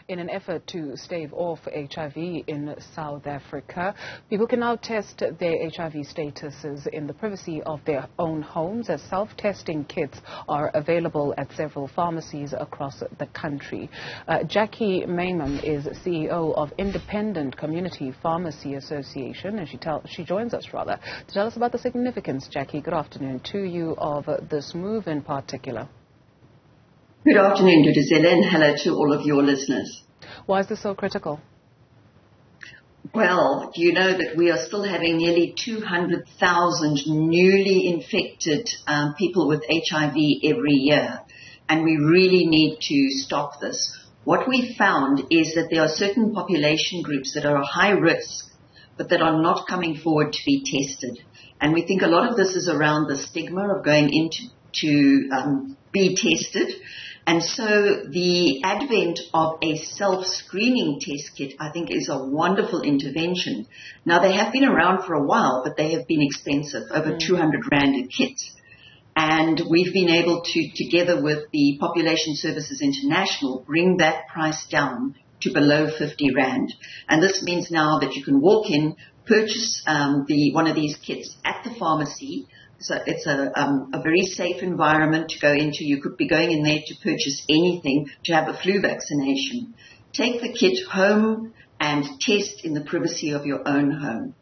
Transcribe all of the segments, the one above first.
In an effort to stave off HIV in South Africa, people can now test their HIV statuses in the privacy of their own homes, as self-testing kits are available at several pharmacies across the country. Jackie Maimin is CEO of Independent Community Pharmacy Association, and she joins us to tell us about the significance. Jackie, good afternoon to you, of this move in particular. Good afternoon, Duduzile, and hello to all of your listeners. Why is this so critical? Well, do you know that we are still having nearly 200,000 newly infected people with HIV every year, and we really need to stop this. What we found is that there are certain population groups that are high risk, but that are not coming forward to be tested. And we think a lot of this is around the stigma of going to be tested. And so the advent of a self-screening test kit, I think, is a wonderful intervention. Now, they have been around for a while, but they have been expensive, over 200 Rand a kit. And we've been able to, together with the Population Services International, bring that price down to below 50 Rand. And this means now that you can walk in, purchase one of these kits at the pharmacy. So it's a very safe environment to go into. You could be going in there to purchase anything, to have a flu vaccination. Take the kit home and test in the privacy of your own home.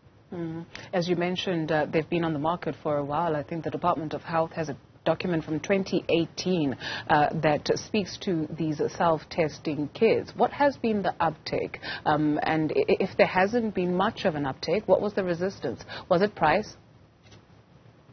As you mentioned, they've been on the market for a while. I think the Department of Health has a document from 2018 that speaks to these self-testing kits. What has been the uptake? And if there hasn't been much of an uptake, what was the resistance? Was it price?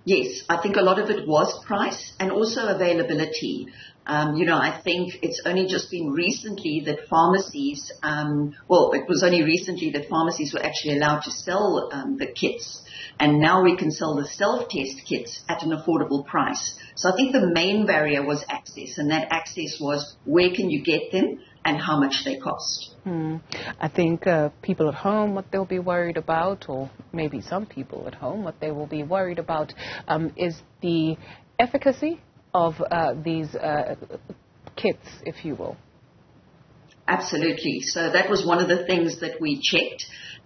Yes, I think a lot of it was price and also availability. I think it's only just been recently that pharmacies, it was only recently that pharmacies were actually allowed to sell the kits. And now we can sell the self-test kits at an affordable price. So I think the main barrier was access, and that access was where can you get them and how much they cost. I think people at home, what they'll be worried about, or maybe some people at home, what they will be worried about is the efficacy of these kits, if you will. Absolutely. So that was one of the things that we checked.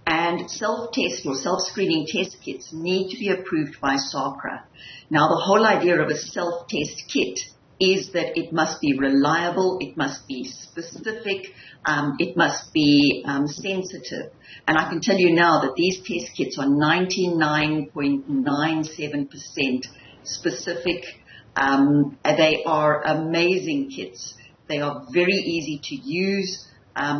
And self-test or self-screening test kits need to be approved by SAHPRA. Now, the whole idea of a self-test kit is that it must be reliable, it must be specific, it must be sensitive. And I can tell you now that these test kits are 99.97% specific. They are amazing kits. They are very easy to use.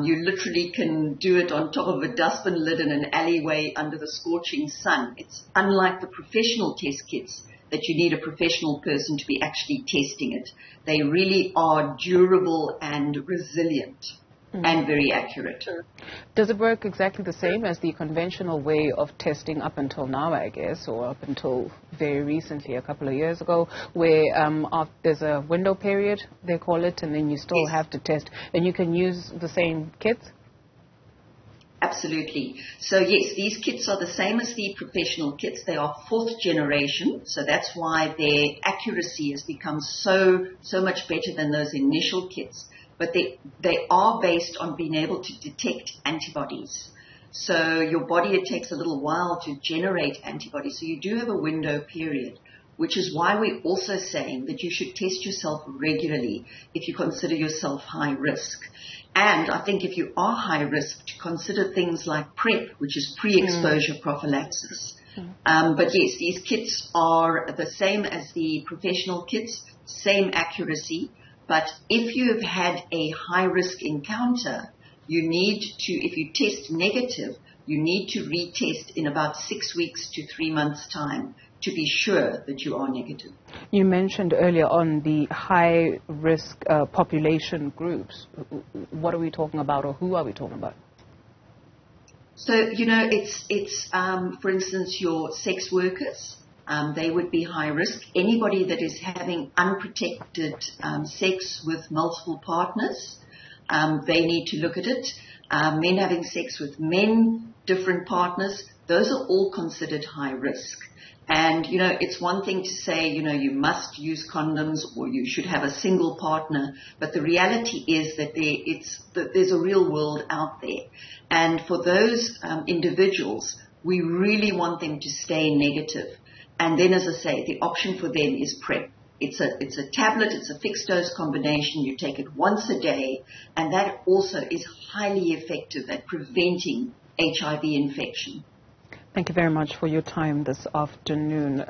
You literally can do it on top of a dustbin lid in an alleyway under the scorching sun. It's unlike the professional test kits that you need a professional person to be actually testing it. They really are durable and resilient and very accurate. Does it work exactly the same as the conventional way of testing up until now, I guess, or up until very recently, a couple of years ago, where there's a window period, they call it, and then you still have to test, and you can use the same kits? Absolutely. So yes, these kits are the same as the professional kits. They are 4th generation, so that's why their accuracy has become so much better than those initial kits. But they are based on being able to detect antibodies. So your body, it takes a little while to generate antibodies. So you do have a window period, which is why we're also saying that you should test yourself regularly if you consider yourself high risk. And I think if you are high risk, to consider things like PrEP, which is pre-exposure prophylaxis. But yes, these kits are the same as the professional kits, same accuracy. But if you have had a high-risk encounter, you need to, if you test negative, you need to retest in about 6 weeks to 3 months' time to be sure that you are negative. You mentioned earlier on the high-risk population groups. What are we talking about, or who are we talking about? So, it's for instance, your sex workers. They would be high risk. Anybody that is having unprotected sex with multiple partners, they need to look at it. Men having sex with men, different partners, those are all considered high risk. And, it's one thing to say, you must use condoms or you should have a single partner, but the reality is that there's a real world out there. And for those individuals, we really want them to stay negative. And then, as I say, the option for them is PrEP. It's a tablet, it's a fixed dose combination. You take it once a day, and that also is highly effective at preventing HIV infection. Thank you very much for your time this afternoon.